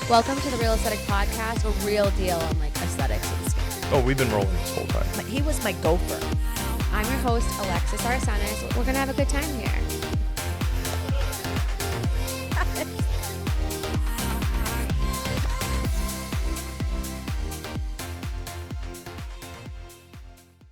Welcome to the Real Aesthetic Podcast, a real deal on like aesthetics and skin. Oh, we've been rolling this whole time. He was my gopher. I'm your host, Alexis Arsenis. We're going to have a good time here.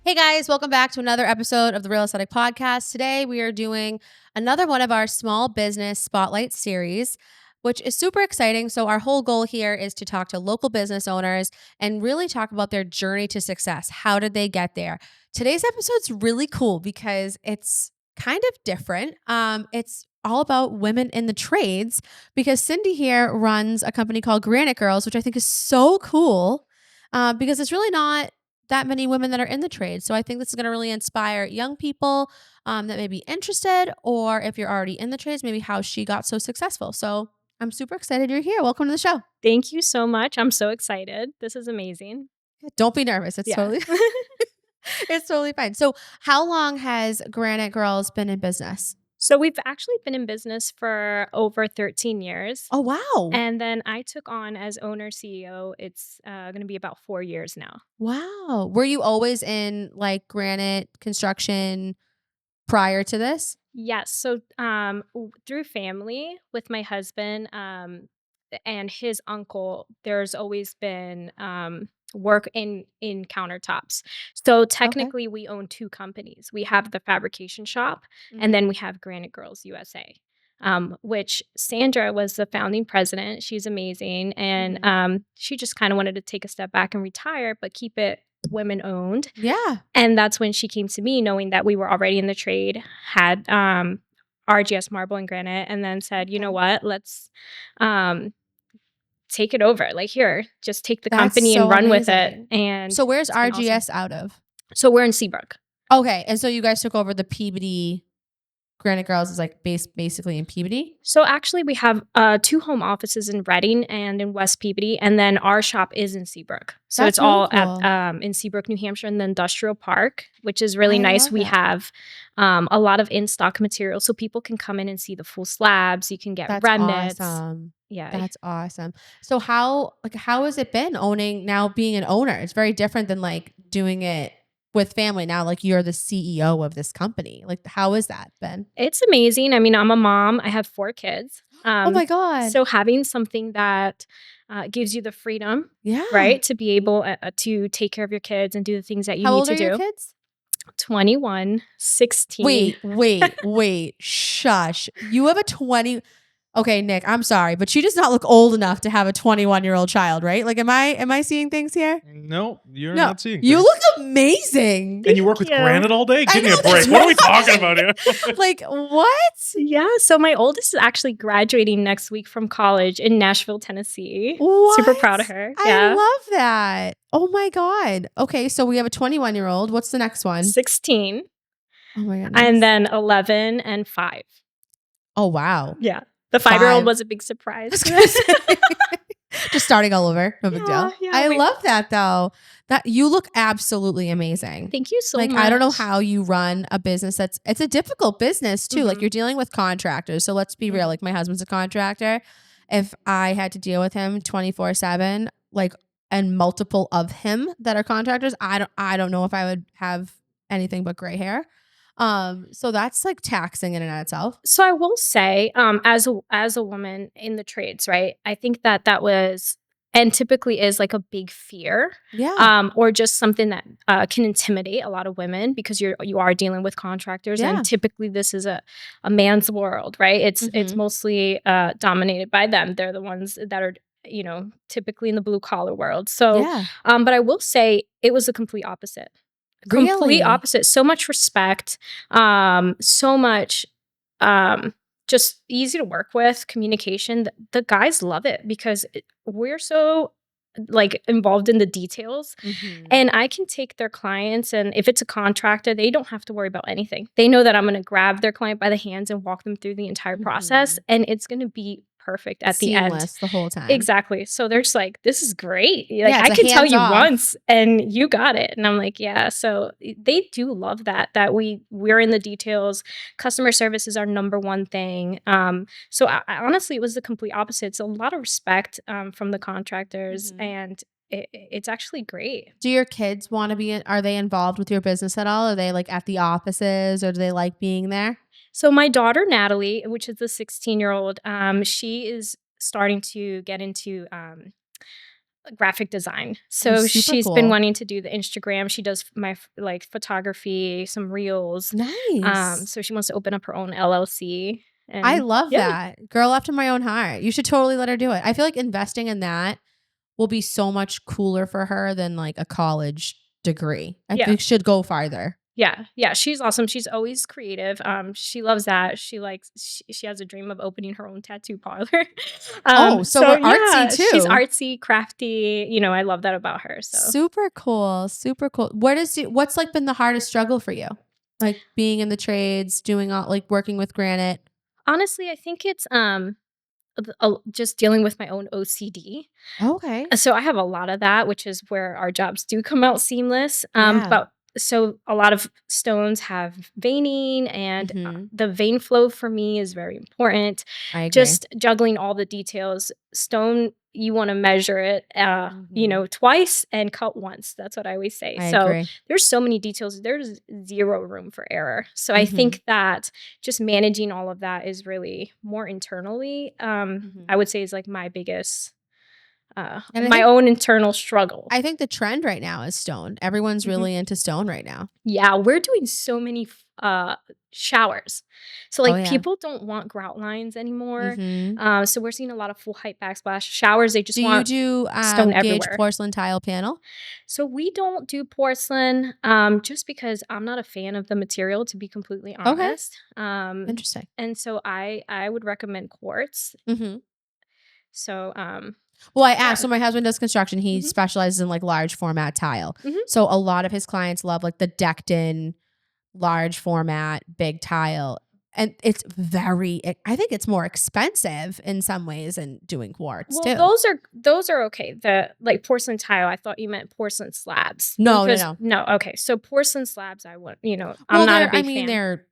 Hey guys, welcome back to another episode of the Real Aesthetic Podcast. Today we are doing another one of our small business spotlight series, which is super exciting. So our whole goal here is to talk to local business owners and really talk about their journey to success. How did they get there? Today's episode's really cool because it's kind of different. It's all about women in the trades because Cindy here runs a company called Granite Girls, which I think is so cool because it's really not that many women that are in the trade. So I think this is going to really inspire young people that may be interested, or if you're already in the trades, maybe how she got so successful. So I'm super excited you're here. Welcome to the show. Thank you so much. I'm so excited. This is amazing. Don't be nervous. It's totally it's totally fine. So how long has Granite Girls been in business? So we've actually been in business for over 13 years. Oh, wow. And then I took on as owner CEO. It's going to be about 4 years now. Wow. Were you always in like granite construction prior to this? Yes. So through family with my husband and his uncle, there's always been work in countertops. So technically we own two companies. We have the fabrication shop and then we have Granite Girls USA. Which Sandra was the founding president. She's amazing. And she just kind of wanted to take a step back and retire, but keep it women owned. Yeah. And that's when she came to me, knowing that we were already in the trade, had RGS marble and granite, and then said, you know what, let's take it over. Like, here, just take the company and run with it. And so where's RGS awesome. out of? So we're in Seabrook. Okay. And so you guys took over the Peabody. Granite Girls is like basically in Peabody? So actually we have 2 home offices in Reading and in West Peabody, and then our shop is in Seabrook. So That's it's all really cool. at in Seabrook, New Hampshire, in the industrial park, which is really nice. We have a lot of in-stock material, so people can come in and see the full slabs. You can get remnants. Awesome. Yeah. That's awesome. So how has it been being an owner? It's very different than like doing it with family now. Like, you're the CEO of this company. Like, how is that been? It's amazing. I mean, I'm a mom. I have 4 kids. Oh my God. So having something that gives you the freedom, yeah, right, to be able to take care of your kids and do the things that you how need old to are do. Your kids? 21, 16. Wait. Shush. You have a 20. Okay, Nick, I'm sorry, but she does not look old enough to have a 21-year-old child, right? Like, am I seeing things here? No, you're not seeing things. You look amazing. And you work with granite all day? Give me a break. that's What are we talking about here? Like, what? Yeah, so my oldest is actually graduating next week from college in Nashville, Tennessee. What? Super proud of her. I love that. Oh my God. Okay, so we have a 21-year-old. What's the next one? 16. Oh my goodness. And then 11 and 5. Oh, wow. Yeah. The 5-year-old was a big surprise. Just starting all over. No big deal. Yeah, I love that though. That you look absolutely amazing. Thank you so much. I don't know how you run a business it's a difficult business too. Like, you're dealing with contractors. So let's be real. Like, my husband's a contractor. If I had to deal with him 24/7, like, and multiple of him that are contractors, I don't know if I would have anything but gray hair. So that's like taxing in and of itself. So I will say, as a woman in the trades, right? I think that was and typically is like a big fear, or just something that can intimidate a lot of women because you are dealing with contractors, and typically this is a man's world, right? It's mostly dominated by them. They're the ones that are typically in the blue collar world. So, but I will say it was a complete opposite. Complete opposite. So much respect, so much just easy to work with, communication. The guys love it because we're so like involved in the details, and I can take their clients, and if it's a contractor, they don't have to worry about anything. They know that I'm going to grab their client by the hands and walk them through the entire process, and it's going to be perfect at the end. Seamless the whole time. Exactly. So they're just like, this is great. Like, Yeah, it's I a can tell you hands-off. once and you got it. And I'm like, yeah. So they do love that we're in the details. Customer service is our number one thing. So I honestly, it was the complete opposite. It's a lot of respect from the contractors, and it's actually great. Do your kids want to be are they involved with your business at all? Are they like at the offices, or do they like being there? So my daughter Natalie, which is the 16-year-old, she is starting to get into graphic design. Oh, So super she's been cool. wanting to do the Instagram. She does my like photography, some reels. Nice. So she wants to open up her own LLC. I And love yeah, that. Girl after my own heart. You should totally let her do it. I feel like investing in that will be so much cooler for her than like a college degree. I yeah. think should go farther. Yeah, she's awesome. She's always creative. She loves that. She has a dream of opening her own tattoo parlor. Oh, so we're artsy she's too. artsy, crafty. I love that about her. So Super cool. Super cool. What's like been the hardest struggle for you? Like being in the trades, doing all like working with granite. honestly, I think it's just dealing with my own OCD. Okay. So I have a lot of that, which is where our jobs do come out seamless. Yeah. But so a lot of stones have veining, and the vein flow for me is very important. I agree. Just juggling all the details. Stone, you want to measure it, twice and cut once. That's what I always say. I So agree. there's so many details. There's zero room for error. So I think that just managing all of that is really more internally. I would say is like my biggest my own internal struggle. I think the trend right now is stone. Everyone's really into stone right now. Yeah, we're doing so many showers. So like people don't want grout lines anymore. So we're seeing a lot of full height backsplash showers. They just want do stone gauge everywhere. porcelain tile panel? So we don't do porcelain just because I'm not a fan of the material, to be completely honest. Interesting. And so I would recommend quartz. So well, I asked. So my husband does construction. He specializes in like large format tile. So a lot of his clients love like the decked in large format big tile. And it's I think it's more expensive in some ways than doing quartz too. Those are okay. The like porcelain tile, I thought you meant porcelain slabs. No. Okay. So porcelain slabs, I'm not a big fan. They're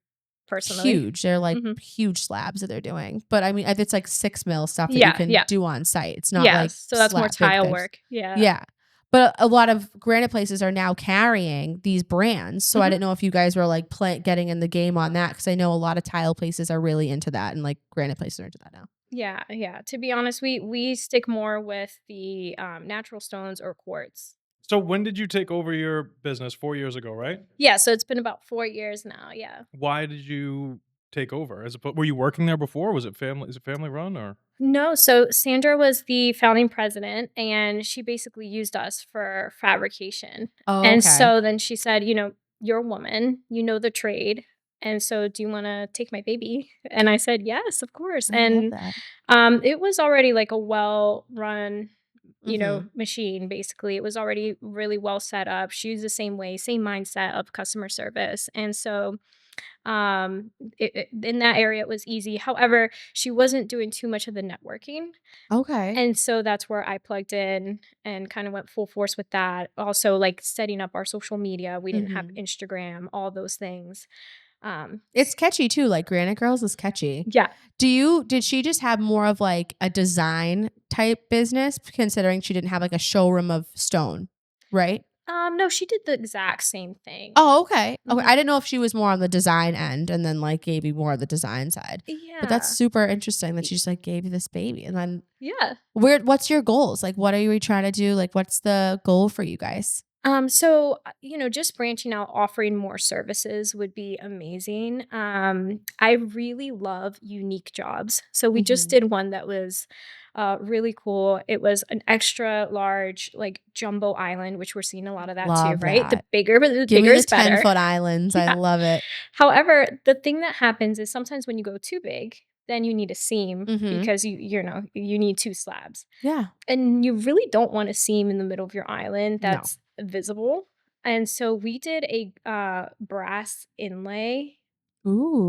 personally huge. They're like huge slabs that they're doing. But I mean, it's like 6 mil stuff that you can do on site. It's not like so that's more tile work. Yeah. But a lot of granite places are now carrying these brands. So I didn't know if you guys were like getting in the game on that, because I know a lot of tile places are really into that, and like granite places are into that now. Yeah. To be honest, we stick more with the natural stones or quartz. So when did you take over your business? 4 years ago, right? Yeah, so it's been about 4 years now. Yeah. Why did you take over? Were you working there before? Is it family run or? No, so Sandra was the founding president, and she basically used us for fabrication. Oh, and okay. so then she said, you're a woman, you know the trade. And so, do you want to take my baby? And I said, yes, of course. I love that. It was already like a well-run machine. Basically, it was already really well set up. She was the same way, same mindset of customer service. And so in that area it was easy. However, she wasn't doing too much of the networking. Okay. And so that's where I plugged in and kind of went full force with that. Also, like setting up our social media. We didn't have Instagram, all those things. It's catchy too. Like Granite Girls is catchy. Yeah. Did she just have more of like a design type business, considering she didn't have like a showroom of stone, right? No, she did the exact same thing. Oh, okay. Okay. I didn't know if she was more on the design end and then like gave you more of the design side. Yeah. But that's super interesting that she just like gave you this baby. And then yeah. What's your goals? Like what are you trying to do? Like what's the goal for you guys? So, just branching out, offering more services would be amazing. I really love unique jobs. So we just did one that was really cool. It was an extra large, like jumbo island, which we're seeing a lot of that too, right? The bigger, but the bigger is better. 10-foot islands. Yeah. I love it. However, the thing that happens is sometimes when you go too big, then you need a seam because you need 2 slabs. Yeah. And you really don't want a seam in the middle of your island that's visible. And so we did a brass inlay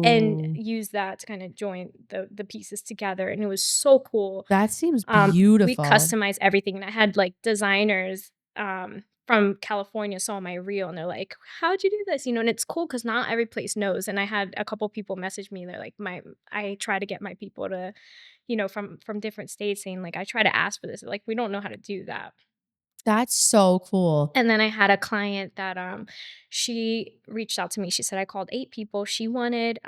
and Ooh. use that to kind of join the pieces together. And it was so cool. That seems We beautiful. customized everything, and I had like designers from California saw my reel, and they're like, "How'd you do this?" You know, and it's cool because not every place knows. And I had a couple people message me. They're like, I try to get my people to, from different states saying like, I try to ask for this. Like, we don't know how to do that. That's so cool. And then I had a client that she reached out to me. She said, I called 8 people. She wanted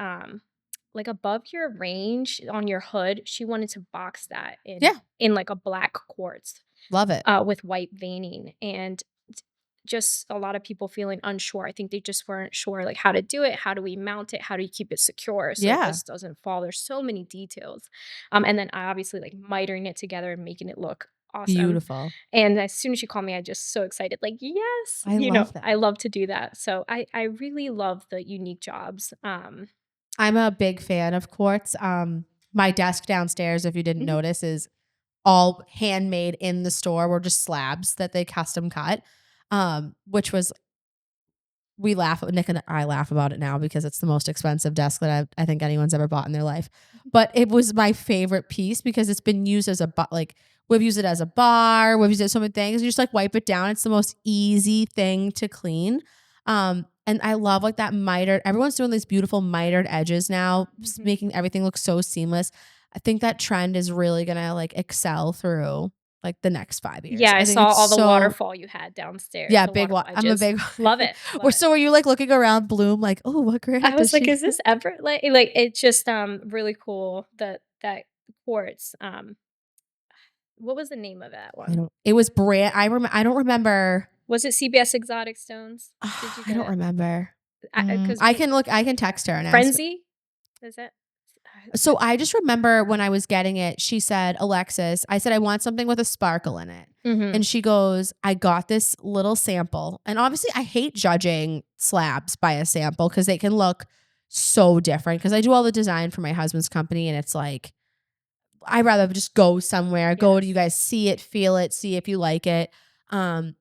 like above your range on your hood, she wanted to box that Yeah. in like a black quartz Love it. with white veining. And just a lot of people feeling unsure. I think they just weren't sure like how to do it. How do we mount it? How do you keep it secure so it Yeah. just doesn't fall? There's so many details. And then I obviously like mitering it together and making it look awesome. Beautiful. And as soon as she called me, I just so excited, like, yes, I love that. I love to do that. So I really love the unique jobs. I'm a big fan of quartz. My desk downstairs, if you didn't Mhm. notice, is all handmade in the store. We're just slabs that they custom cut. Which was Nick and I laugh about it now because it's the most expensive desk that I think anyone's ever bought in their life. But it was my favorite piece because it's been used as like we've used it as a bar, we've used it as so many things. You just like wipe it down. It's the most easy thing to clean. And I love like that mitered. Everyone's doing these beautiful mitered edges now, Mhm. making everything look so seamless. I think that trend is really gonna like excel through like the next 5 years. Yeah, I I think saw it's all the so waterfall you had downstairs, yeah, the big waterfall one. I'm a edges. big Love it. Love Or it. so were you like looking around Bloom like, "Oh, what I granite does was like, she?" is this ever like it's just really cool that quartz. What was the name of that I one? don't It was brand I don't remember. Was it CBS Exotic Stones? Did you I get don't it? remember. Because I can text her and ask. Frenzy? Is it? So I just remember when I was getting it, she said, "Alexis," I said, "I want something with a sparkle in it." Mhm. And she goes, "I got this little sample." And obviously I hate judging slabs by a sample because they can look so different because I do all the design for my husband's company and it's like I'd rather just go somewhere, go to you Yes. guys, see it, feel it, see if you like it. And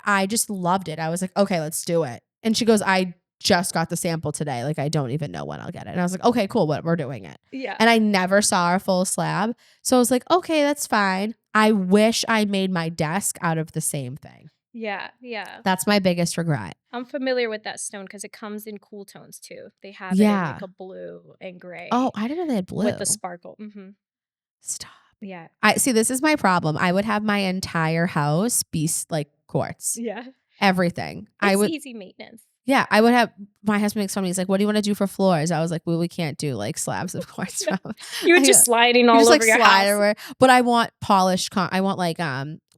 I just loved it. I was like, okay, let's do it. And she goes, I just got the sample today. Like, I don't even know when I'll get it. And I was like, okay, cool. We're doing it. Yeah. And I never saw a full slab. So I was like, okay, that's fine. I wish I made my desk out of the same thing. Yeah, yeah. That's my biggest regret. I'm familiar with that stone because it comes in cool tones too. They have it in like Yeah. a blue and gray Oh, I didn't know they had with blue. the sparkle. Mhm. Stop. Yeah. I see. This is my problem. I would have my entire house be like quartz. Yeah. Everything. It's easy maintenance. Yeah, I would have. My husband makes fun of me. He's like, "What do you want to do for floors?" I was like, "Well, we can't do like slabs of quartz." Yeah. From You were just sliding all just over like your slide house. everywhere. But I want polished. I want like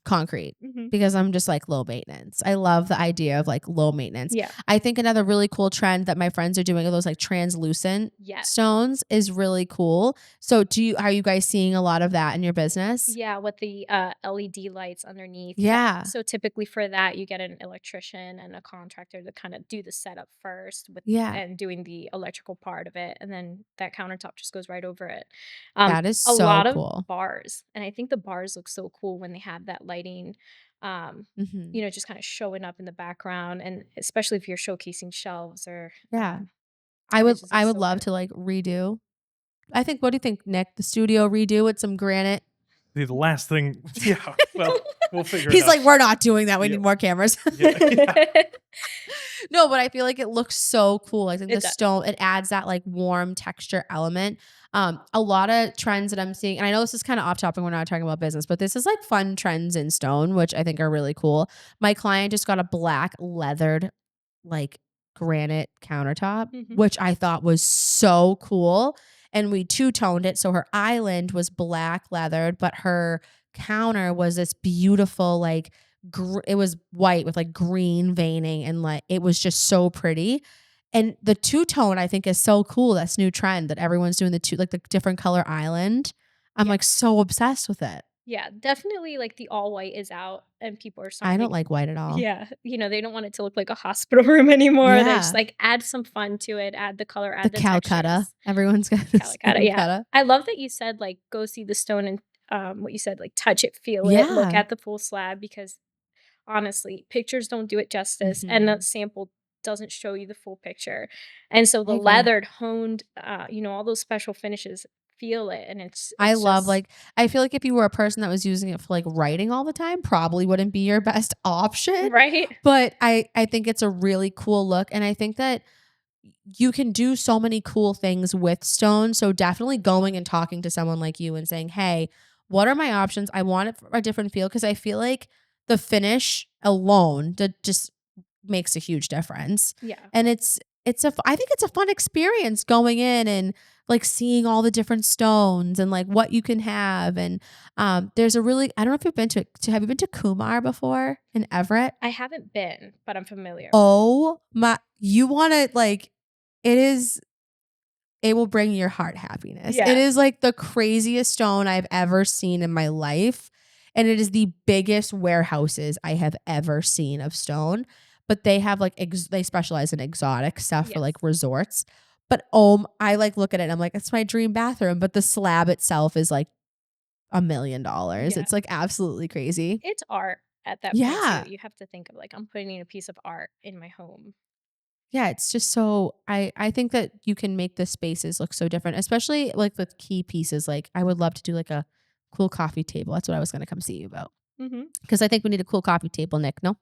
concrete Mhm. because I'm just like low maintenance. I love the idea of like low maintenance. Yeah. I think another really cool trend that my friends are doing are those like translucent Yes. stones is really cool. So are you guys seeing a lot of that in your business? Yeah, with the LED lights underneath. Yeah. So typically for that, you get an electrician and a contractor to kind of do the setup first Yeah. and doing the electrical part of it, and then that countertop just goes right over it. That is A so lot of cool. bars, and I think the bars look so cool when they have that lighting. Mhm. Just kind of showing up in the background, and especially if you're showcasing shelves or Yeah. it just I looks would so love good. to like redo. I think what do you think, Nick? The studio redo with some granite? The last thing yeah, well, we'll figure it He's out. like, "We're not doing that. We Yeah. need more cameras." Yeah, yeah. No, but I feel like it looks so cool. I think It the does. stone, it adds that like warm texture element. A lot of trends that I'm seeing, and I know this is kind of off topic, we're not talking about business, but this is like fun trends in stone, which I think are really cool. My client just got a black leathered like granite countertop, Mhm. which I thought was so cool. And we two-toned it. So her island was black leathered, but her counter was this beautiful, like it was white with like green veining and like it was just so pretty. And the two-tone I think is so cool. That's new trend that everyone's doing the different color island. I'm Yeah. like so obsessed with it. Yeah, definitely like the all white is out and people are I starting don't to like white at all. yeah, they don't want it to look like a hospital room anymore. They're just Yeah. like add some fun to it, add the color, The add the Calcutta. textures. Everyone's got this Calcutta, yeah. Calcutta. I love that you said like go see the stone and what you said, like touch it, feel it, look Yeah. at the full slab because honestly, pictures don't do it justice and a Mhm. sample doesn't show you the full picture. And so I the agree. leathered, honed, all those special finishes feel it, and I it's love, just like I feel like if you were a person that was using it for, like, writing all the time, probably wouldn't be your best option, right. but I think it's a really cool look, and I think that you can do so many cool things with stone, so definitely going and talking to someone like you and saying, "Hey, what are my options? I want it for a different feel," because I feel like the finish alone that just makes a huge difference. Yeah. And I think it's a fun experience going in and like seeing all the different stones and like what you can have. And there's a really I don't know if you've been have you been to Kumar before in Everett? I haven't been, but I'm familiar. Oh my, you want to like it is it will bring your heart happiness. It Yeah. is like the craziest stone I've ever seen in my life. And it is the biggest warehouses I have ever seen of stone. But they have like, they specialize in exotic stuff for Yes. like resorts. But I like look at it and I'm like, it's my dream bathroom. But the slab itself is like $1 million. Yeah. It's like absolutely crazy. It's art at that point too. Yeah. You have to think of like, I'm putting in a piece of art in my home. Yeah, it's just so I think that you can make the spaces look so different, especially like with key pieces. Like I would love to do like a cool coffee table. That's what I was going to come see you about. Mhm. Because I think we need a cool coffee table, Nick. No,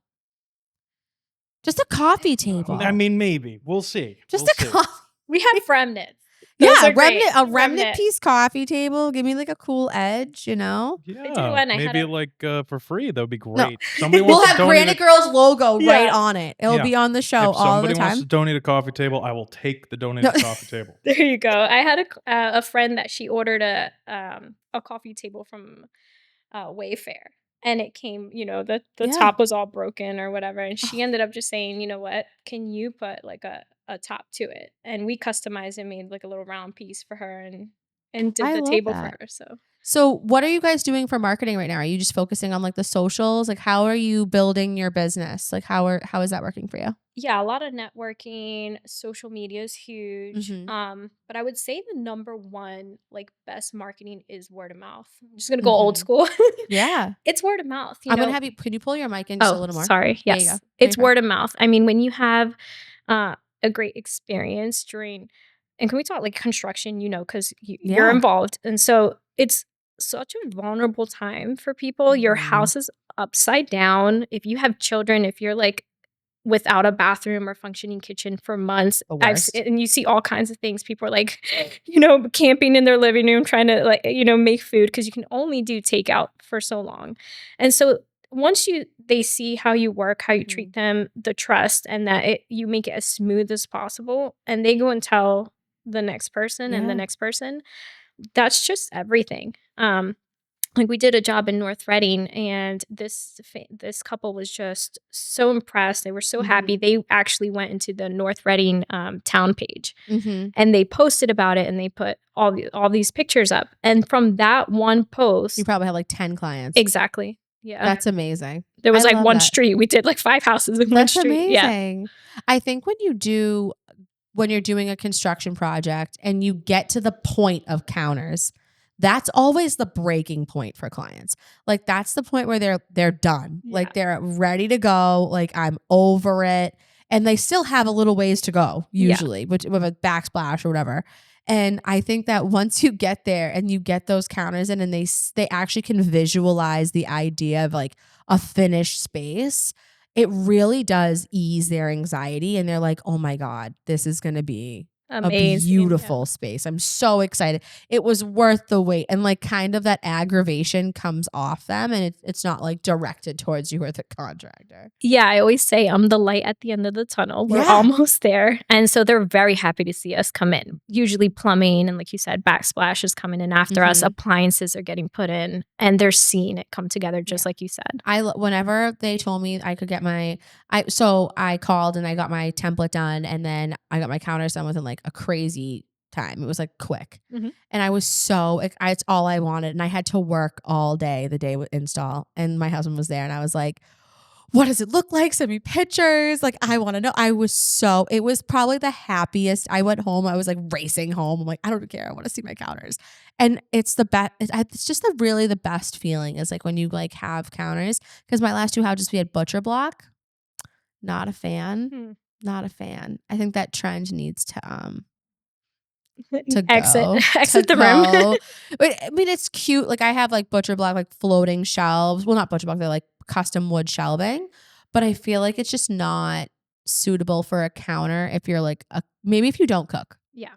just a coffee table. I mean, maybe. We'll see. Just We'll a see. coffee. We have remnants. Those Yeah, are great. a remnant piece coffee table. Give me like a cool edge, you know. I did Yeah, one. I had maybe a like for free. That would be No, great. Somebody we'll wants to have donate. Granite Girl's logo right Yeah. on it. It'll Yeah. be on the show If all the somebody wants to time. donate a coffee table, I will take the donated coffee table. There you go. I had a friend that she ordered a coffee table from Wayfair, and it came, the Yeah. top was all broken or whatever, and she ended up just saying, you know what, can you put like a top to it? And we customized and made like a little round piece for her, and did I the love table for that. her. So So, what are you guys doing for marketing right now? Are you just focusing on like the socials? Like, how are you building your business? Like, how is that working for you? yeah, a lot of networking, social media is huge. Mm-hmm. But I would say the number one like best marketing is word of mouth. I'm just gonna go old Mm-hmm. school. Yeah, It's word of mouth, I'm gonna have you. Could you pull your mic in just a Oh, little more? sorry. There you go. Yes. No, you're It's fine. word of mouth. I mean, when you have a great experience during, and can we talk like construction, because you're Yeah. involved. And so it's such a vulnerable time for people. Your Mhm. house is upside down. If you have children, if you're like without a bathroom or functioning kitchen for months. The worst. And you see all kinds of things. People are like, camping in their living room trying to like, make food because you can only do takeout for so long. And so once they see how you work, how you treat Mhm. them, the trust, and that you make it as smooth as possible, and they go and tell the next person and the Yeah. next person, that's just everything. Like we did a job in North Reading, and this couple was just so impressed. They were so happy. Mhm. They actually went into the North Reading town page, Mhm. and they posted about it, and they put all these pictures up. And from that one You post, probably have like 10 clients. exactly, yeah, That's amazing. there I was like love one that. street. We did like 5 houses in one That's street. Yeah, amazing. I think when you're doing a construction project and you get to the point of counters, that's always the breaking point for clients. Like that's the point where they're done. yeah, Like they're ready to go. Like I'm over it. And they still have a little ways to go, yeah. usually, with a backsplash or whatever. And I think that once you get there and you get those counters in and they actually can visualize the idea of like a finished space, it really does ease their anxiety and they're like, "Oh my god, this is going to be a Amazing. Yeah. beautiful space. I'm so excited. It was worth the wait." And like kind of that aggravation comes off them and it's not like directed towards you or the contractor. Yeah, I always say I'm the light at the end of the tunnel. We're Yeah. almost there. And so they're very happy to see us come in. Usually plumbing and like you said, backsplash is coming in after us. Mhm. Appliances are getting put in and they're seeing it come together just Yeah. like you said. Whenever they told me I could get I called and I got my template done and then I got my counters done within like a crazy time. It was like quick. Mhm. And I was it's all I wanted. And I had to work all day, the day with install. And my husband was there and I was like, "What does it look like? Send me pictures." Like, I want to know. It was probably the happiest. I went home. I was like racing home. I'm like, I don't care. I want to see my counters. And it's the best. It's just really the best feeling is like when you like have counters. Because my last two houses, we had butcher block. Not a fan. Hmm. Not a fan. I think that trend needs to Exit go. To exit the room. go. But, I mean, it's cute. Like, I have, like, butcher block, like, floating shelves. Well, not butcher block, they're, like, custom wood shelving, but I feel like it's just not suitable for a counter if you're, like, maybe if you don't cook. Yeah.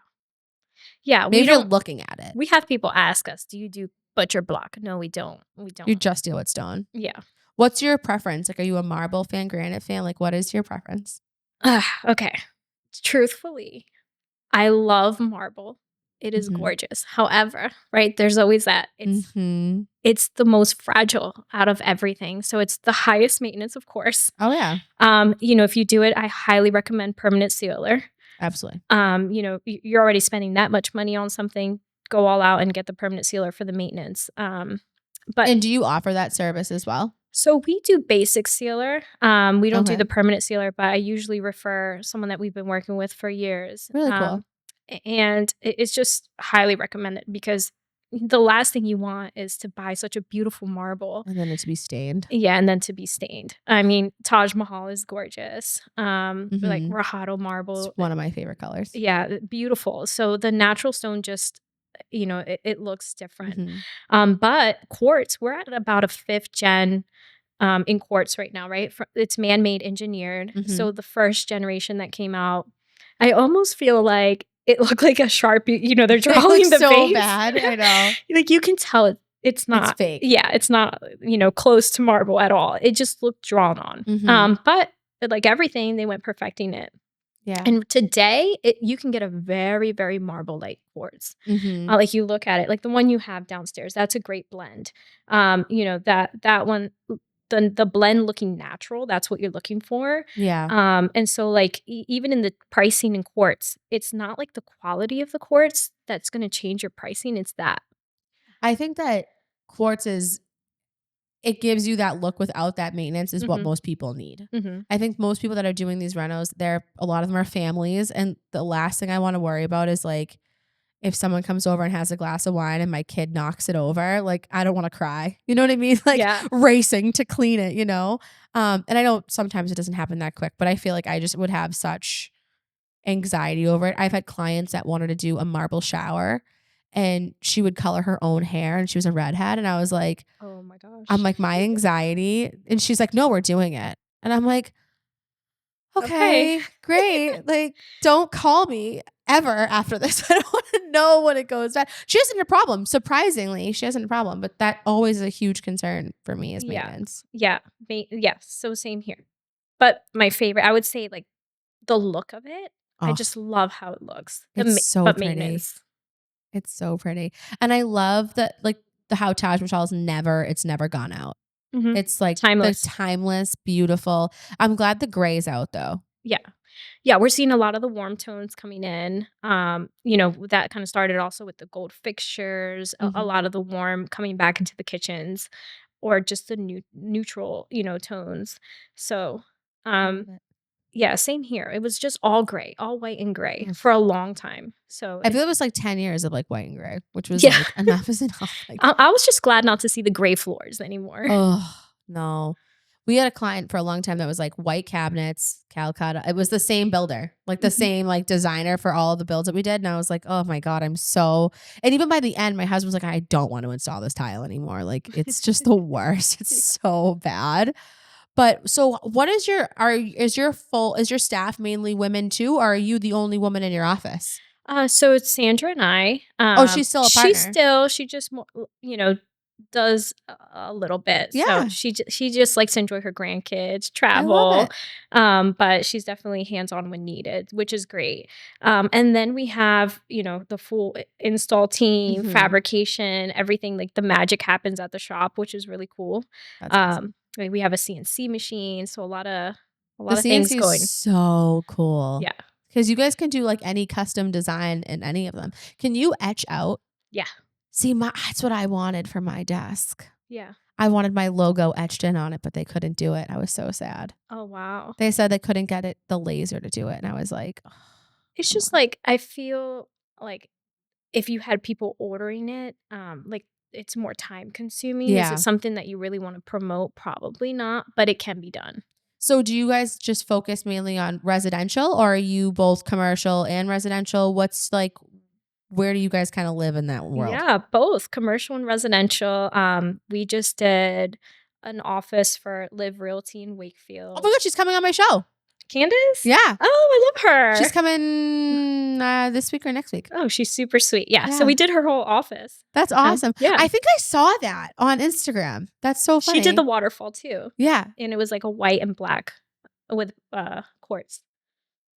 Yeah, Maybe we if you're don't looking at it. we have people ask us, "Do you do butcher block?" No, we don't. We You don't. just deal with stone. Yeah. What's your preference? Like, are you a marble fan, granite fan? Like, what is your preference? Okay. Truthfully, I love marble. It is Mhm. gorgeous. However, right, there's always that. Mhm. It's the most fragile out of everything. So it's the highest maintenance, of course. Oh, yeah. If you do it, I highly recommend permanent sealer. Absolutely. You're already spending that much money on something, go all out and get the permanent sealer for the maintenance. But And do you offer that service as well? so we do basic sealer. We don't do Okay. the permanent sealer, but I usually refer someone that we've been working with for years. Really cool. And it's just highly recommended because the last thing you want is to buy such a beautiful marble. And then it to be stained. Yeah, and then to be stained. I mean, Taj Mahal is gorgeous. Like Mhm. Rajado It's marble. one of my favorite colors. Yeah, beautiful. So the natural stone just, it looks different. Mhm. But quartz, we're at about a fifth gen in quartz right now, right? It's man-made engineered. So Mhm. the first generation that came out, I almost feel like it looked like a Sharpie, they're It looks drawing the so veins. bad. I know. Like you can tell it's It's not, fake. yeah, it's not, close to marble at all. It just looked drawn on. Mhm. But like everything, they went perfecting it. Yeah. And today, you can get a very, very marble-like quartz. Mhm. Like you look at it, like the one you have downstairs, that's a great blend. That one, the blend looking natural, that's what you're looking for. Yeah. And so like even in the pricing in quartz, it's not like the quality of the quartz that's going to change your pricing. It's that. I think that quartz is it gives you that look without that maintenance is what Hmm. most people need. Hmm. I think most people that are doing these renos, a lot of them are families, and the last thing I want to worry about is like if someone comes over and has a glass of wine and my kid knocks it over, like I don't want to cry. You know what I mean? Like Yeah. racing to clean it. And I know sometimes it doesn't happen that quick, but I feel like I just would have such anxiety over it. I've had clients that wanted to do a marble shower and she would color her own hair and she was a redhead. And I was like, Oh my gosh. I'm like, my anxiety. And she's like, no, we're doing it. And I'm like, Okay. okay, great. Like, don't call me ever after this. I don't want to know when it goes bad. She hasn't a problem. Surprisingly, she hasn't a problem. But that always is a huge concern for me as Yeah. maintenance. Yeah. Yeah. So same here. But my favorite, I would say like the look of it, I Oh, just love how it looks. it's so But pretty. maintenance. It's so pretty. And I love that, like, the how Taj Mahal's it's never gone out. Mhm. It's like the Timeless. timeless, beautiful. I'm glad the gray's out though. Yeah. Yeah, we're seeing a lot of the warm tones coming in. That kind of started also with the gold fixtures, a Mhm. lot of the warm coming back into the kitchens or just the neutral, tones. So, I um love it. yeah, same here. It was just all gray, all white and gray Ugh. for a long time. So, I feel it was like 10 years of like white and gray, which was yeah. like enough is enough. Like, I was just glad not to see the gray floors anymore. oh no. We had a client for a long time that was like white cabinets, Calcutta. It was the same builder, like the Mhm. same like designer for all the builds that we did. And I was like, oh my God, and even by the end, my husband was like, I don't want to install this tile anymore. Like it's just the worst. It's so bad. But so what is is your staff mainly women too, or are you the only woman in your office? So it's Sandra and I. Oh, she's still a partner. She just does a little bit. So Yeah, she just likes to enjoy her grandkids, I love travel. it. But she's definitely hands on when needed, which is great. And then we have the full install team, Mhm. fabrication, everything. Like the magic happens at the shop, which is really cool. That's awesome. Like, we have a CNC machine, so a The lot of things CNC is going. so cool Yeah, because you guys can do like any custom design in any of them. Can you etch out? yeah, See, that's what I wanted for my desk. yeah. I wanted my logo etched in on it, but they couldn't do it. I was so sad. Oh wow. They said they couldn't get the laser to do it, and I was like, oh, It's come just on. like I feel like if you had people ordering it, like it's more time consuming. Is it Yeah. something that you really want to promote? Probably not, but it can be done. So do you guys just focus mainly on residential, or are you both commercial and residential? What's like, where do you guys kind of live in that world? Yeah, both commercial and residential. We just did an office for Live Realty in Oh my Wakefield. God, she's coming on my show. Candace? Yeah. Oh, I love her. She's coming this week or next week. Oh, she's super sweet. Yeah. So Yeah. we did her whole office. That's awesome. Yeah. I think I saw that on Instagram. That's so funny. She did the waterfall too. Yeah. And it was like a white and black with quartz.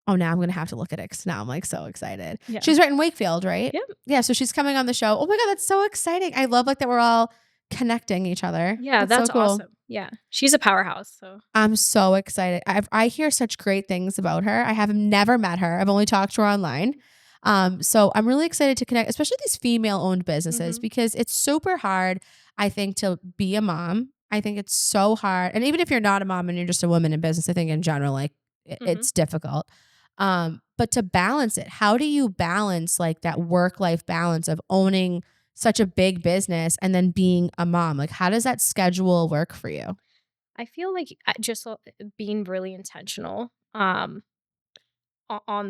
Oh, now I'm going to have to look at it because now I'm like so excited. Yeah. She's right in Wakefield, right? Yep. Yeah. So she's coming on the show. Oh my God, that's so exciting. I love like that we're all connecting each other. Yeah, that's so cool. awesome. Yeah. She's a powerhouse. So I'm so excited. I hear such great things about her. I have never met her. I've only talked to her online. So I'm really excited to connect, especially these female-owned businesses, because it's super hard, I think, to be a mom. I think it's so hard. And even if you're not a mom and you're just a woman in business, I think in general, like it's difficult. But to balance it, how do you balance like that work-life balance of owning such a big business and then being a mom? Like, how does that schedule work for you? I feel like just being really intentional on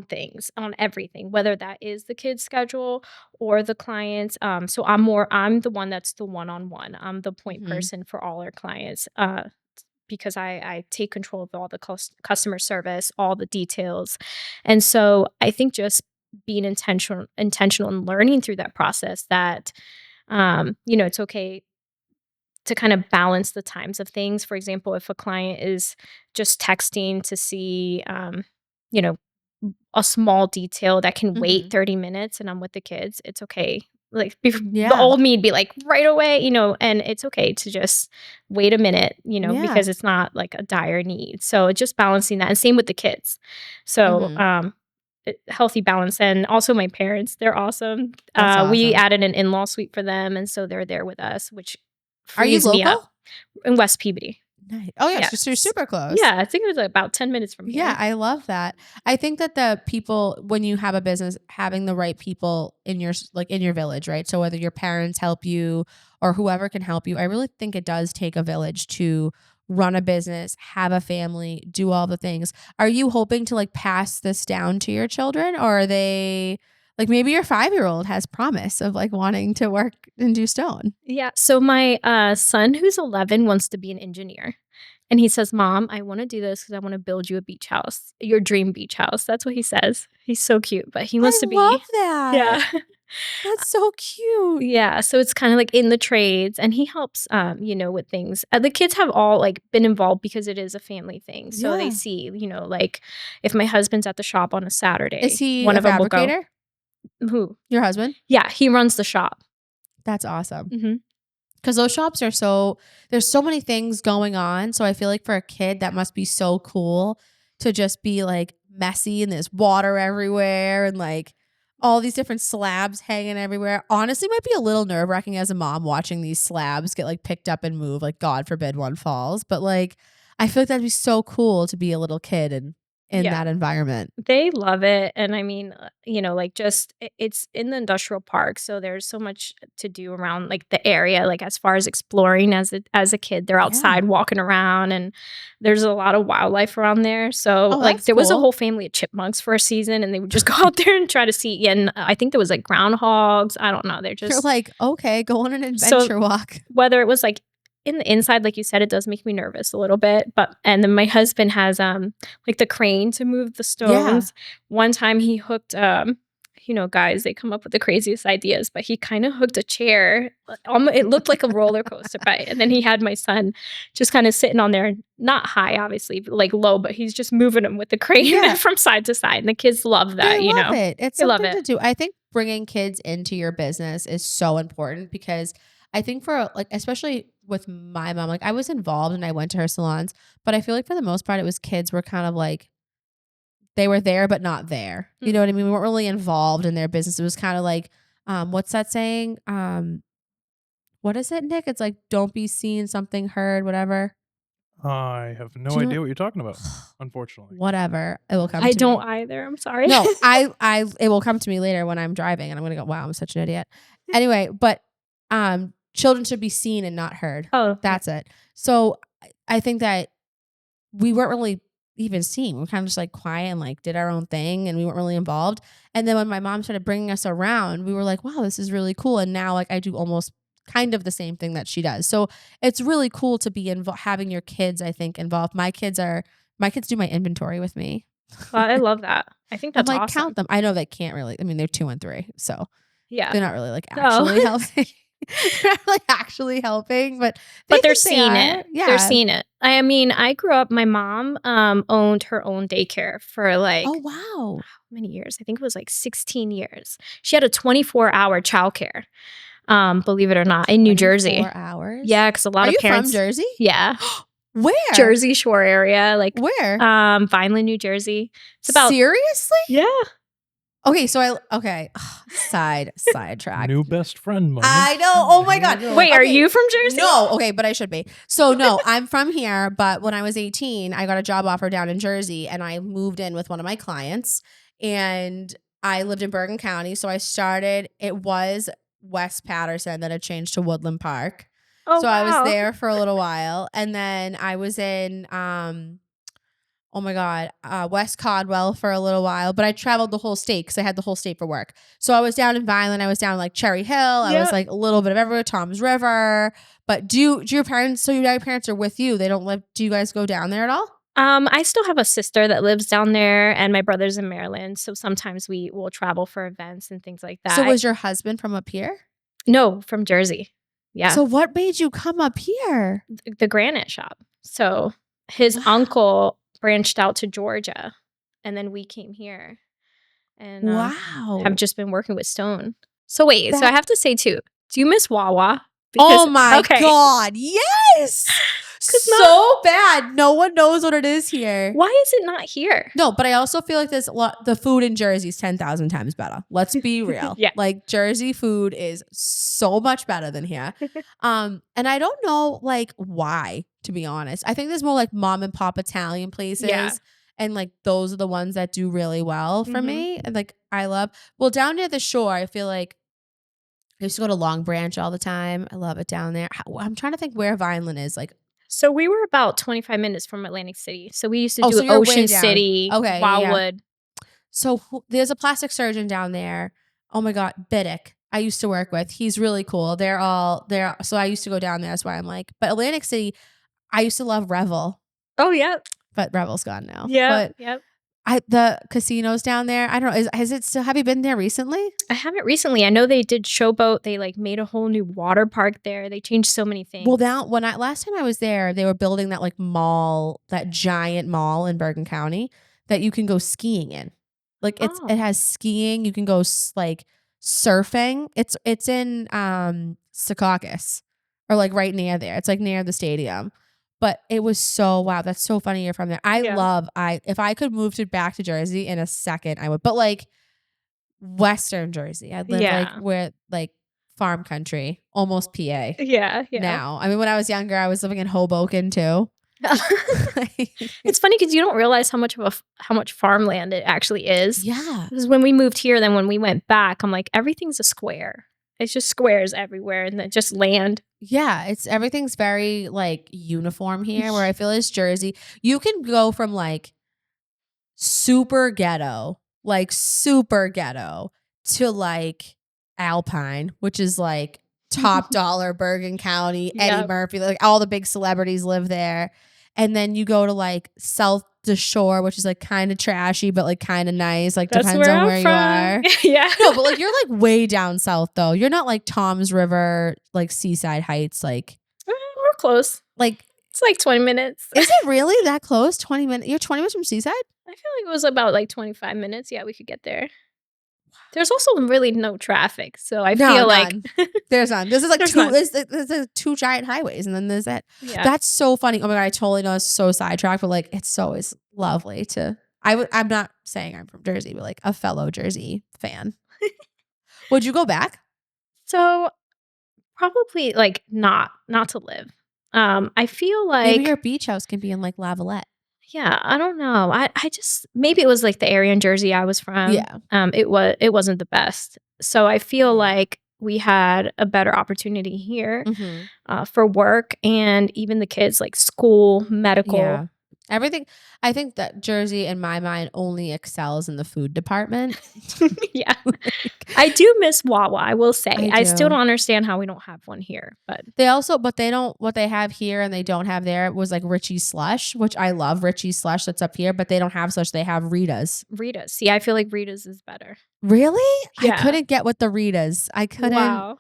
things, on everything, whether that is the kids' schedule or the clients. So I'm the one that's the one-on-one. I'm the point person for all our clients. Because I take control of all the customer service, all the details. And so I think just being intentional and learning through that process that, it's okay to kind of balance the times of things. For example, if a client is just texting to see, you know, a small detail that can wait 30 minutes and I'm with the kids, it's okay. Like the old me'd be like right away, and it's okay to just wait a minute, because it's not like a dire need. So just balancing that, and same with the kids. So healthy balance. And also my parents, they're awesome. We added an in-law suite for them, and so they're there with us, which frees me up. In West Peabody. Nice. Oh yeah, so you're super close. Yeah, I think it was about 10 minutes from here. Yeah, I love that. I think that the people, when you have a business, having the right people in your village, right? So whether your parents help you or whoever can help you, I really think it does take a village to run a business, have a family, do all the things. Are you hoping to like pass this down to your children, or are they like, maybe your 5-year-old has promise of like wanting to work and do stone? Yeah. So my son, who's 11, wants to be an engineer. And he says, Mom, I want to do this because I want to build you a beach house, your dream beach house. That's what he says. He's so cute, but he wants to be. I love that. Yeah. That's so cute. Yeah. So it's kind of like in the trades, and he helps, with things. The kids have all like been involved because it is a family thing. So they see, like if my husband's at the shop on a Saturday. Is he one a of them fabricator? Will go. Who? Your husband? Yeah. He runs the shop. That's awesome. Because those shops are there's so many things going on. So I feel like for a kid, that must be so cool to just be like messy and there's water everywhere and like all these different slabs hanging everywhere. Honestly, might be a little nerve wracking as a mom watching these slabs get like picked up and move. Like, God forbid one falls. But like, I feel like that'd be so cool to be a little kid and in that environment. They love it. And I mean, like just it's in the industrial park. So there's so much to do around like the area, like as far as exploring as a kid, they're outside walking around, and there's a lot of wildlife around there. So like there was a whole family of chipmunks for a season, and they would just go out there and try to see. And I think there was like groundhogs. I don't know. They're like, okay, go on an adventure walk. Whether it was like in the inside, like you said, it does make me nervous a little bit. And then my husband has like the crane to move the stones. One time he hooked guys, they come up with the craziest ideas, but he kind of hooked a chair. It looked like a roller coaster, right? And then he had my son just kind of sitting on there, not high, obviously, but like low, but he's just moving him with the crane from side to side. And the kids love that, they love it. It's something to do. I think bringing kids into your business is so important, because I think for like, especially with my mom, like I was involved and I went to her salons, but I feel like for the most part, it was kids were kind of like, they were there, but not there. You know what I mean? We weren't really involved in their business. It was kind of like, what's that saying? What is it, Nick? It's like, don't be seen, something heard, whatever. I have no idea what you're talking about, unfortunately. Whatever. It will come to me. I don't either. I'm sorry. No, it will come to me later when I'm driving and I'm going to go, wow, I'm such an idiot. Anyway, but children should be seen and not heard. Oh, that's it. So I think that we weren't really even seen. We were kind of just like quiet and like did our own thing, and we weren't really involved. And then when my mom started bringing us around, we were like, wow, this is really cool. And now like I do almost kind of the same thing that she does. So it's really cool to be having your kids, I think, involved. My kids do my inventory with me. Well, I love that. I think I'm that's like, awesome. count them. I know they can't really. I mean, they're 2 and 3, so Yeah. they're not really like No. actually helping. They're not like actually helping, but But they're think they seeing are. it. Yeah. They're seeing it. I mean, I grew up, my mom owned her own daycare for like, Oh wow. how many years? I think it was like 16 years. She had a 24-hour childcare, believe it or not, in New Jersey. 24 hours? Yeah, because a lot Are of you parents. from Jersey? Yeah. Where? Jersey Shore area. Like, Where? Vineland, New Jersey. It's about. Seriously? Yeah. Okay, so sidetrack. New best friend moment. I know. Oh my God. Wait, are you from Jersey? No. Okay, but I should be. So no, I'm from here. But when I was 18, I got a job offer down in Jersey, and I moved in with one of my clients. And I lived in Bergen County, so I started. It was West Patterson, then it changed to Woodland Park. Oh, so I was wow. there for a little while, and then I was in West Caldwell for a little while, but I traveled the whole state because I had the whole state for work. So I was down in Vineland, I was down like Cherry Hill, I was like a little bit of everywhere, Tom's River. But do your parents? So your parents are with you? They don't live? Do you guys go down there at all? I still have a sister that lives down there, and my brother's in Maryland. So sometimes we will travel for events and things like that. So was your husband from up here? No, from Jersey. Yeah. So what made you come up here? The granite shop. So his uncle branched out to Georgia, and then we came here, and have just been working with stone. So wait, so I have to say too, do you miss Wawa? Oh my God, yes! So bad. No one knows what it is here. Why is it not here? No, but I also feel like there's a lot. The food in Jersey is 10,000 times better. Let's be real. Yeah. Like Jersey food is so much better than here. And I don't know like why, to be honest. I think there's more like mom and pop Italian places. Yeah. And like those are the ones that do really well for me. And like I love, down near the shore, I feel like I used to go to Long Branch all the time. I love it down there. I'm trying to think where Vineland is. Like, so we were about 25 minutes from Atlantic City. So we used to do so you're way Ocean down. City, Okay, Wildwood. So there's a plastic surgeon down there. Oh my God, Biddick. I used to work with. He's really cool. They're all there. So I used to go down there. That's why I'm like, but Atlantic City, I used to love Revel. Oh yeah. But Revel's gone now. Yeah. But yep. The casinos down there, I don't know. Has it still, have you been there recently? I haven't recently. I know they did Showboat. They like made a whole new water park there. They changed so many things. Well, last time I was there, they were building that like mall, that giant mall in Bergen County that you can go skiing in. Like it has skiing. You can go like surfing. It's in Secaucus, or like right near there. It's like near the stadium. But it was wow, that's so funny you're from there. If I could move back to Jersey in a second, I would. But like Western Jersey, I'd live like where like farm country, almost PA. Yeah. Now, I mean, when I was younger, I was living in Hoboken too. It's funny because you don't realize how much farmland it actually is. Yeah. Because when we moved here, then when we went back, I'm like, everything's a square. It's just squares everywhere, and then just land. Yeah, everything's very like uniform here. Where I feel is Jersey, you can go from like super ghetto to like Alpine, which is like top dollar Bergen County, Eddie Murphy, like all the big celebrities live there. And then you go to like South the Shore, which is like kind of trashy, but like kind of nice. Like depends on where you are. Yeah. No, but like you're like way down south though. You're not like Tom's River, like Seaside Heights. Like we're close. Like it's like 20 minutes. Is it really that close? 20 minutes? You're 20 minutes from Seaside? I feel like it was about like 25 minutes. Yeah, we could get there. There's also really no traffic, so I feel like there's none. This is like there's two giant highways, and then there's that. Yeah. That's so funny. Oh my God, I totally know it's so sidetracked, but like it's always lovely to. I'm not saying I'm from Jersey, but like a fellow Jersey fan. Would you go back? So probably like not to live. I feel like maybe your beach house can be in like Lavalette. Yeah, I don't know. I just maybe it was like the area in Jersey I was from. Yeah. It wasn't the best. So I feel like we had a better opportunity here for work, and even the kids like school, medical. Yeah. Everything. I think that Jersey, in my mind, only excels in the food department. Yeah. Like, I do miss Wawa, I will say. I I still do. don't understand how we don't have one here, but But they don't, what they have here and they don't have there was like Richie's Slush, which I love Richie's Slush that's up here, but they don't have Slush. They have Rita's. Rita's. See, I feel like Rita's is better. Really? I Yeah. couldn't get with the Rita's. I couldn't. Wow.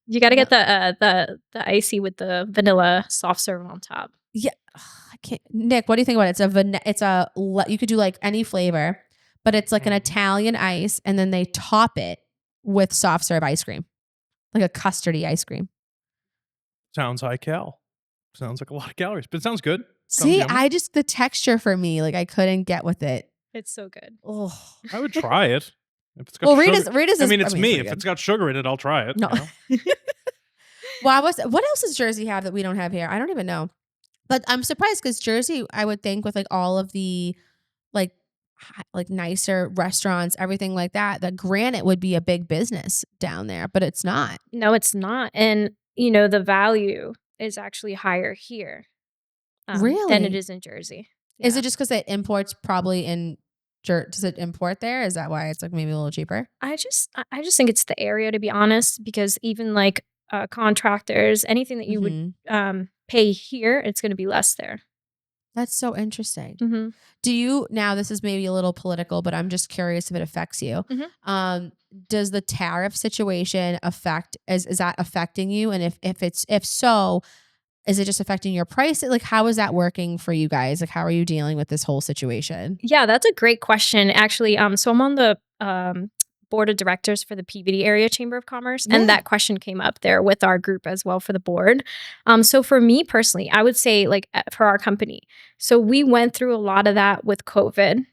You gotta No. get the icy with the vanilla soft serve on top. Yeah. I can't. Nick, what do you think about it? You could do like any flavor, but it's like an Mhm. Italian ice and then they top it with soft serve ice cream, like a custardy ice cream. Sounds high cal. Sounds like a lot of calories, but it sounds good. Sounds See, yummy. the texture for me, like I couldn't get with it. It's so good. Oh. I would try it. If it's got Well, sugar. Rita's I is, mean, it's me. pretty If good. it's got sugar in it, I'll try it. No. You know? Well, what else does Jersey have that we don't have here? I don't even know. But I'm surprised because Jersey, I would think with like all of the like like nicer restaurants, everything like that, that Granite would be a big business down there, but it's not. No, it's not. And the value is actually higher here than it Really? is in Jersey. Is Yeah. it just because it imports probably in does it import there? Is that why it's like maybe a little cheaper? I just think it's the area, to be honest, because even like contractors, anything that you would pay here, it's going to be less there. That's so interesting. Mm-hmm. Do you now? This is maybe a little political, but I'm just curious if it affects you. Mhm. Does the tariff situation is that affecting you? And if so, is it just affecting your price? Like, how is that working for you guys? Like, how are you dealing with this whole situation? Yeah, that's a great question, actually. So I'm on the board of directors for the PVD Area Chamber of Commerce, Yeah. and that question came up there with our group as well for the board. So for me personally, I would say like for our company, so we went through a lot of that with COVID.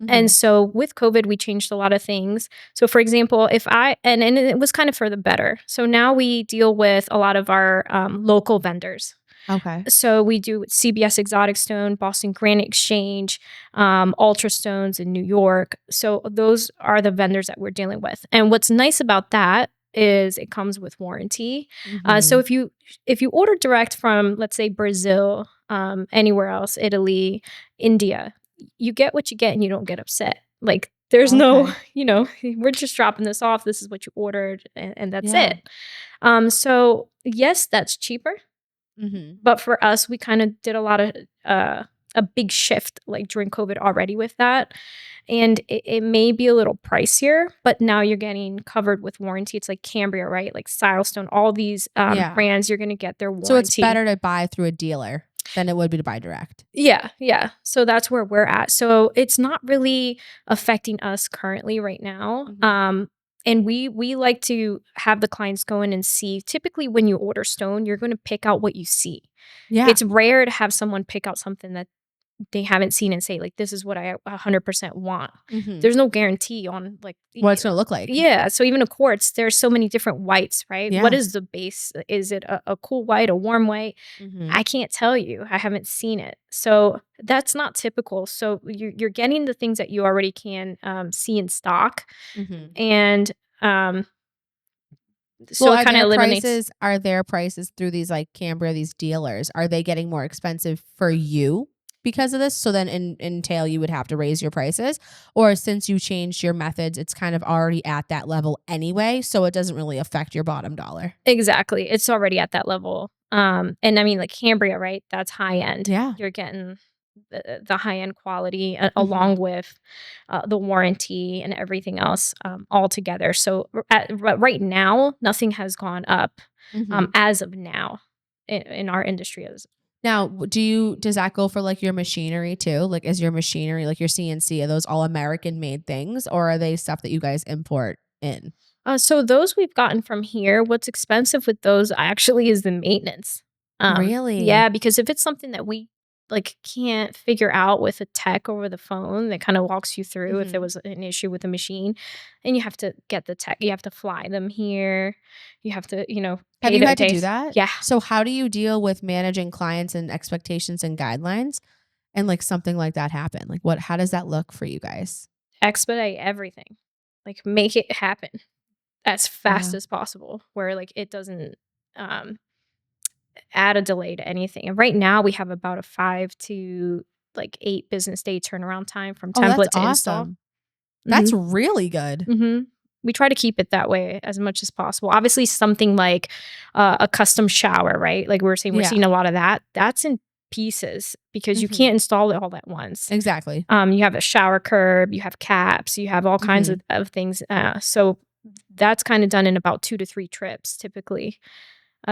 And so with COVID, we changed a lot of things. So for example, and it was kind of for the better. So now we deal with a lot of our local vendors. Okay. So we do CBS Exotic Stone, Boston Granite Exchange, Ultra Stones in New York. So those are the vendors that we're dealing with. And what's nice about that is it comes with warranty. So if you order direct from, let's say, Brazil, anywhere else, Italy, India, you get what you get and you don't get upset. Like there's no, we're just dropping this off. This is what you ordered, and that's Yeah. it. So yes, that's cheaper. But for us, we kind of did a lot of a big shift like during COVID already with that. And it may be a little pricier, but now you're getting covered with warranty. It's like Cambria, right? Like Silestone, all these brands, you're going to get their warranty. So it's better to buy through a dealer than it would be to buy direct. Yeah. So that's where we're at. So it's not really affecting us currently right now. And we like to have the clients go in and see. Typically, when you order stone, you're going to pick out what you see. Yeah. It's rare to have someone pick out something that they haven't seen and say, like, this is what I 100% want. There's no guarantee on like what it's going to look like. Yeah. So even a quartz, there's so many different whites, right? Yeah. What is the base? Is it a cool white, a warm white? I can't tell you. I haven't seen it. So that's not typical. So you're getting the things that you already can see in stock. And so it kind of eliminates. Are their prices through these like Cambria, these dealers, are they getting more expensive for you because of this? So then in tail, you would have to raise your prices, or since you changed your methods, it's kind of already at that level anyway. So it doesn't really affect your bottom dollar. Exactly. It's already at that level. And I mean, like Cambria, right? That's high end. Yeah. You're getting the high end quality along with the warranty and everything else all together. So right now, nothing has gone up as of now in our industry. Now, does that go for like your machinery too? Like, is your machinery, like your CNC, are those all American made things, or are they stuff that you guys import in? So those we've gotten from here. What's expensive with those actually is the maintenance. Really? Yeah, because if it's something that we like can't figure out with a tech over the phone that kind of walks you through if there was an issue with the machine, and you have to get the tech, you have to fly them here, you have to, have you had to do that? Yeah. So how do you deal with managing clients and expectations and guidelines and like something like that happen? Like how does that look for you guys? Expedite everything, like make it happen as fast as possible, where like it doesn't add a delay to anything. And right now we have about a 5 to like 8 business day turnaround time from Oh, that's template to install. awesome. That's really good. Mhm. We try to keep it that way as much as possible. Obviously, something like a custom shower, right? Like we were saying, we're Yeah. seeing a lot of that. That's in pieces because you can't install it all at once. Exactly. You have a shower curb, you have caps, you have all kinds of things. So that's kind of done in about 2 to 3 trips typically.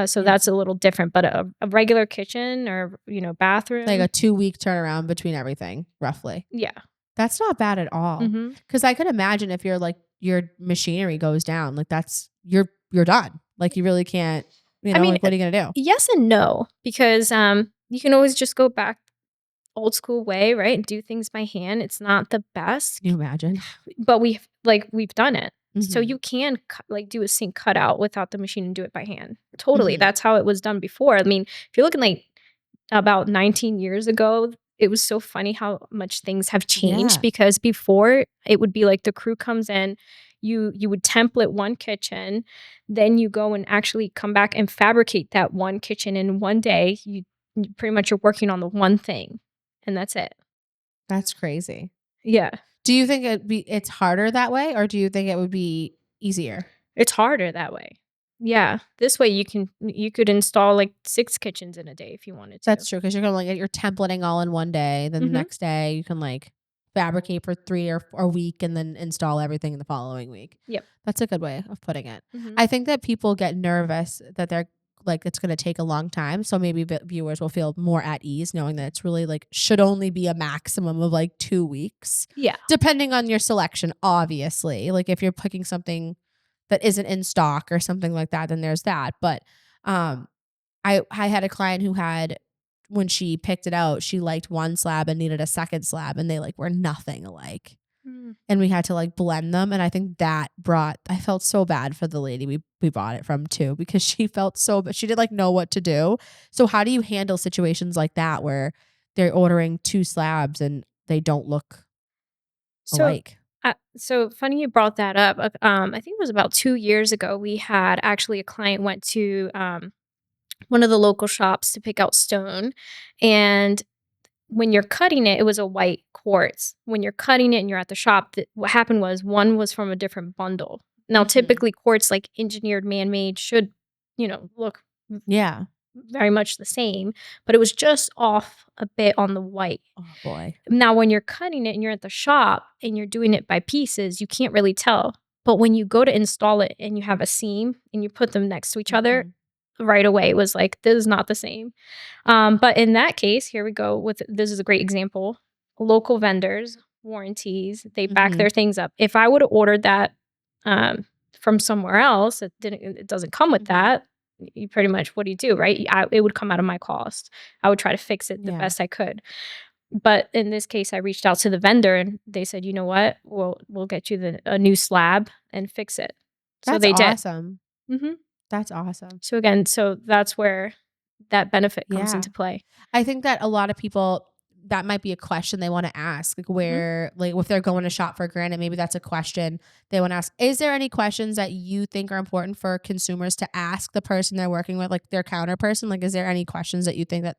So that's a little different, but a regular kitchen or, bathroom. Like a 2-week turnaround between everything, roughly. Yeah. That's not bad at all. Because I could imagine if your machinery goes down, like you're done. Like you really can't, I mean, like what are you gonna do? yes and no, because you can always just go back old school way, right? And do things by hand. It's not the best, Can you imagine? but we've done it. So you can do a sink cutout without the machine and do it by hand. Totally. That's how it was done before. I mean, if you're looking like about 19 years ago, it was so funny how much things have changed because before it would be like the crew comes in, you would template one kitchen, then you go and actually come back and fabricate that one kitchen in one day. You pretty much you're working on the one thing and that's it. That's crazy. Yeah. Do you think it's harder that way, or do you think it would be easier? It's harder that way. Yeah. This way you could install like 6 kitchens in a day if you wanted to. That's true, because you're gonna get your templating all in one day. Then the next day you can like fabricate for 3 or a week and then install everything in the following week. Yep. That's a good way of putting it. I think that people get nervous that they're like it's gonna take a long time. So maybe viewers will feel more at ease knowing that it's really like should only be a maximum of like 2 weeks. Yeah. Depending on your selection, obviously. Like if you're picking something that isn't in stock or something like that, then there's that. But I had a client who had, when she picked it out, she liked one slab and needed a second slab, and they like were nothing alike. And we had to like blend them. And I think I felt so bad for the lady we bought it from too, because she felt but she didn't like know what to do. So how do you handle situations like that where they're ordering 2 slabs and they don't look alike? So funny you brought that up. I think it was about 2 years ago. We had actually a client went to one of the local shops to pick out stone, and when you're cutting it, it was a white quartz. When you're cutting it and you're at the shop, what happened was one was from a different bundle. Now, typically quartz, like engineered, man-made, should, look very much the same, but it was just off a bit on the white. Oh boy. Now, when you're cutting it and you're at the shop and you're doing it by pieces, you can't really tell. But when you go to install it and you have a seam and you put them next to each other, right away it was like, this is not the same. But in that case, here we go with, this is a great example. Local vendors, warranties, they back their things up. If I would have ordered that from somewhere else, it doesn't come with that. You pretty much, what do you do, right? It would come out of my cost. I would try to fix it the best I could. But in this case, I reached out to the vendor and they said, you know what, we'll get you a new slab and fix it. So That's they did. awesome. That's awesome. So again, that's where that benefit comes into play. I think that a lot of people, that might be a question they want to ask, like where, like if they're going to shop for granite, maybe that's a question they want to ask. Is there any questions that you think are important for consumers to ask the person they're working with, like their counter person? Like, is there any questions that you think that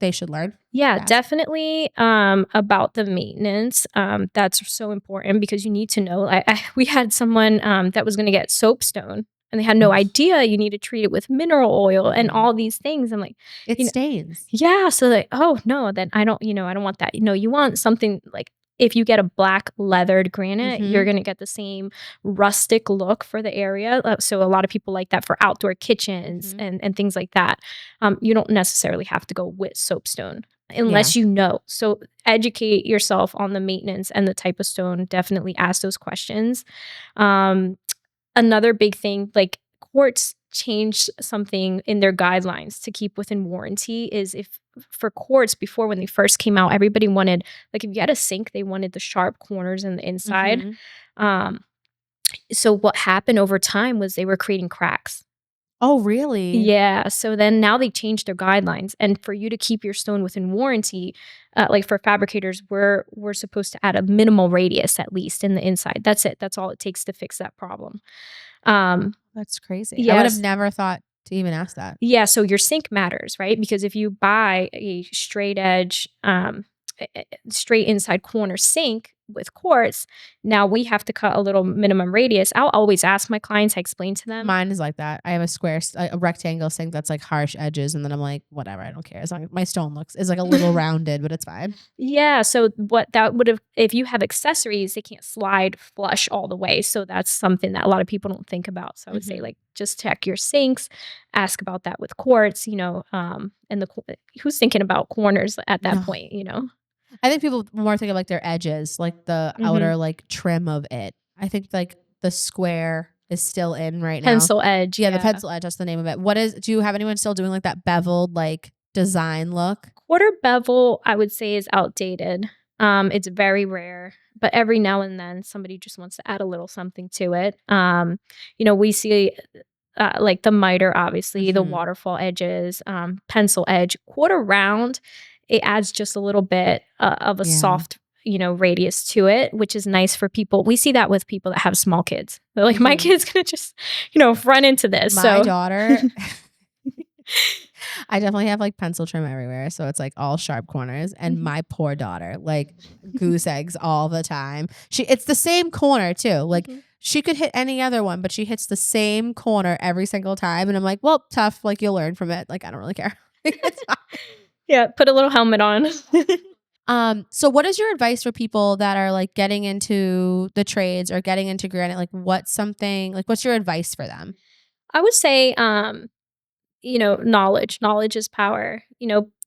they should learn? Yeah, definitely. About the maintenance, that's so important because you need to know. We had someone that was going to get soapstone. And they had no idea you need to treat it with mineral oil and all these things. I'm like, it stains. Yeah. So like, oh no, then I don't want that. You want something like, if you get a black leathered granite, you're going to get the same rustic look for the area. So a lot of people like that for outdoor kitchens and things like that. You don't necessarily have to go with soapstone unless you know. So educate yourself on the maintenance and the type of stone. Definitely ask those questions. Another big thing, like quartz changed something in their guidelines to keep within warranty is if for quartz before when they first came out, everybody wanted, like if you had a sink, they wanted the sharp corners and the inside. So what happened over time was they were creating cracks. Oh, really? Yeah. So then now they changed their guidelines. And for you to keep your stone within warranty, like for fabricators, we're supposed to add a minimal radius at least in the inside. That's it. That's all it takes to fix that problem. That's crazy. Yes. I would have never thought to even ask that. Yeah. So your sink matters, right? Because if you buy a straight edge straight inside corner sink with quartz, now we have to cut a little minimum radius. I'll always ask my clients, I explain to them. Mine is like that. I have a square, a rectangle sink that's like harsh edges, and then I'm like, whatever, I don't care. As long as my stone is like a little rounded, but it's fine. Yeah, so what that would have, if you have accessories, they can't slide flush all the way. So that's something that a lot of people don't think about. So I would say like just check your sinks, ask about that with quartz, and who's thinking about corners at that point, I think people more think of like their edges, like the outer like trim of it. I think like the square is still in right now. Pencil edge. Yeah, the pencil edge, that's the name of it. Do you have anyone still doing like that beveled like design look? Quarter bevel, I would say, is outdated. It's very rare, but every now and then somebody just wants to add a little something to it. We see like the miter, obviously, the waterfall edges, pencil edge, quarter round. It adds just a little bit of a soft, radius to it, which is nice for people. We see that with people that have small kids. They're like, my kid's gonna just, run into this. My daughter. I definitely have like pencil trim everywhere, so it's like all sharp corners. And my poor daughter, like goose eggs all the time. It's the same corner too. Like she could hit any other one, but she hits the same corner every single time. And I'm like, well, tough. Like you'll learn from it. Like I don't really care. Yeah, put a little helmet on. So what is your advice for people that are like getting into the trades or getting into granite? Like what's your advice for them? I would say, knowledge. Knowledge is power.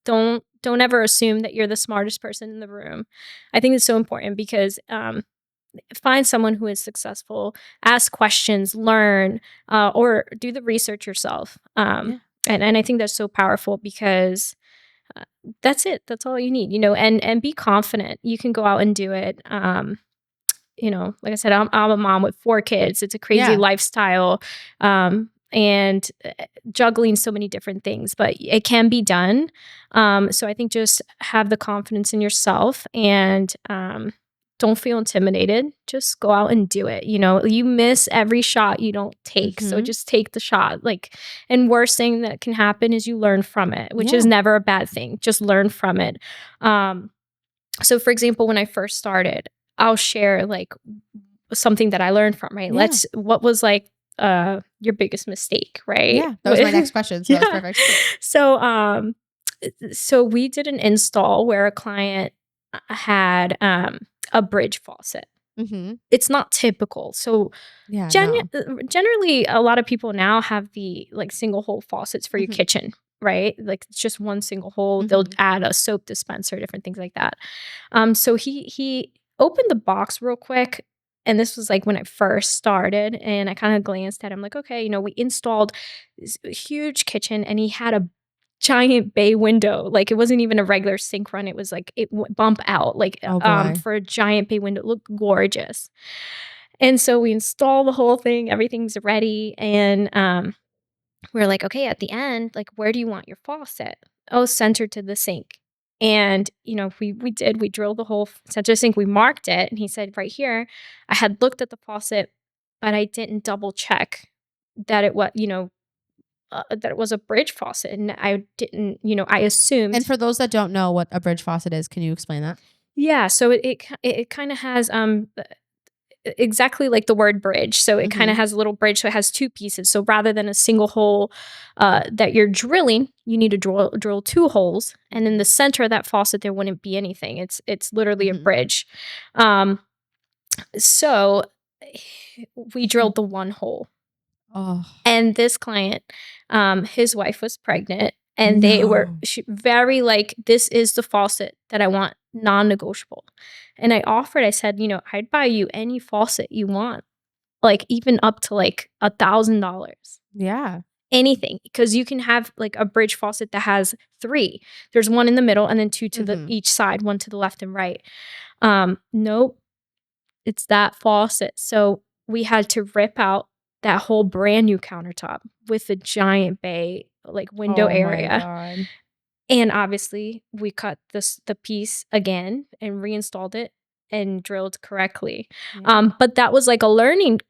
Don't ever assume that you're the smartest person in the room. I think it's so important because find someone who is successful, ask questions, learn, or do the research yourself. And I think that's so powerful because that's it. That's all you need, and be confident. You can go out and do it. Like I said, I'm a mom with 4 kids. It's a crazy lifestyle. And juggling so many different things, but it can be done. So I think just have the confidence in yourself and don't feel intimidated. Just go out and do it. You miss every shot you don't take. So just take the shot. And worst thing that can happen is you learn from it, which is never a bad thing. Just learn from it. So for example, when I first started, I'll share like something that I learned from, right? What was like your biggest mistake, right? Yeah, that was my next question. So that's perfect. So we did an install where a client had a bridge faucet. It's not typical. So generally, a lot of people now have the like single hole faucets for your kitchen, right? Like it's just one single hole. They'll add a soap dispenser, different things like that. So he opened the box real quick. And this was like when I first started and I kind of glanced at him like, okay, we installed this huge kitchen and he had a giant bay window. Like it wasn't even a regular sink run. It was like it bump out like for a giant bay window. It looked gorgeous. And so we install the whole thing. Everything's ready. And we're like, okay, at the end, like, where do you want your faucet? Oh, centered to the sink. And, we drilled the whole center sink, we marked it. And he said, right here, I had looked at the faucet, but I didn't double check that it was, that it was a bridge faucet. And I didn't, I assumed. And for those that don't know what a bridge faucet is, can you explain that? Yeah. So it kind of has, exactly like the word bridge. So it kind of has a little bridge. So it has 2 pieces. So rather than a single hole that you're drilling, you need to drill 2 holes. And in the center of that faucet, there wouldn't be anything. It's literally a bridge. So we drilled the 1 hole. Oh. And this client, his wife was pregnant. And they were very like, this is the faucet that I want, non-negotiable. And I said, I'd buy you any faucet you want, like even up to like $1,000. Yeah. Anything. Because you can have like a bridge faucet that has 3. There's 1 in the middle and then 2 to each side, 1 to the left and right. Nope. It's that faucet. So we had to rip out that whole brand new countertop with a giant bay like window area. My God. And obviously we cut the piece again and reinstalled it and drilled correctly. But that was like a learning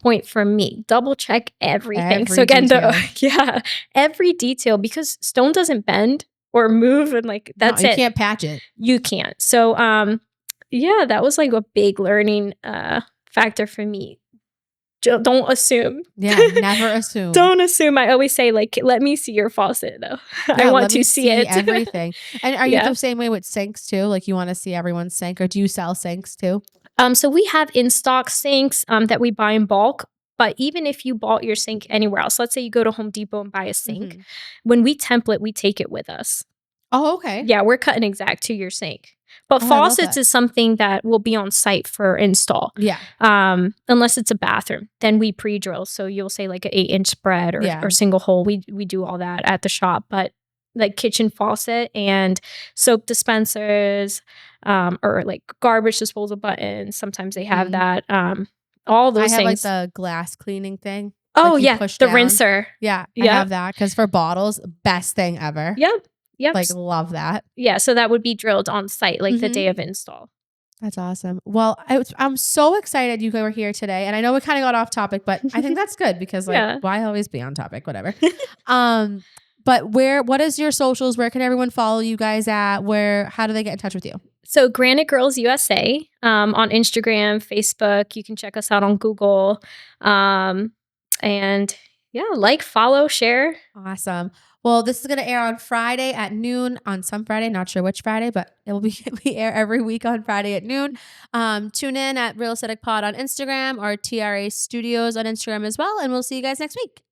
point for me. Double check everything. So again, every detail, because stone doesn't bend. or move, and like No, that's you it. can't patch it. You can't. So yeah, that was like a big learning factor for me. Don't assume. Yeah, never assume. Don't assume. I always say, like, let me see your faucet though. I Yeah, want let to me see it. everything. And are you Yeah. the same way with sinks too? Like you want to see everyone's sink, or do you sell sinks too? So we have in stock sinks that we buy in bulk. But even if you bought your sink anywhere else, let's say you go to Home Depot and buy a sink, Mhm. when we template, we take it with us. Oh, okay. Yeah, we're cutting exact to your sink. But Oh, I love faucets that. is something that will be on site for install. Yeah. Unless it's a bathroom, then we pre-drill. So you'll say like an 8-inch spread Yeah. or single hole. We do all that at the shop. But like kitchen faucet and soap dispensers, or like garbage disposal buttons. Sometimes they have Mhm. that. All I those have like things. the glass cleaning thing. Oh Like you yeah, push the down. rinser. Yeah, I Yeah. have that because for bottles, best thing ever. Yep. Yep. Like love that. Yeah. So that would be drilled on site, like the Mhm. day of install. That's awesome. Well, I'm so excited you were here today, and I know we kind of got off topic, but I think that's good because like Yeah. why always be on topic? Whatever. But what is your socials? Where can everyone follow you guys at? How do they get in touch with you? So Granite Girls USA on Instagram, Facebook. You can check us out on Google. And yeah, like, follow, share. Awesome. Well, this is going to air on Friday at noon on some Friday. Not sure which Friday, but it will be we air every week on Friday at noon. Tune in at Real Aesthetic Pod on Instagram or TRA Studios on Instagram as well. And we'll see you guys next week.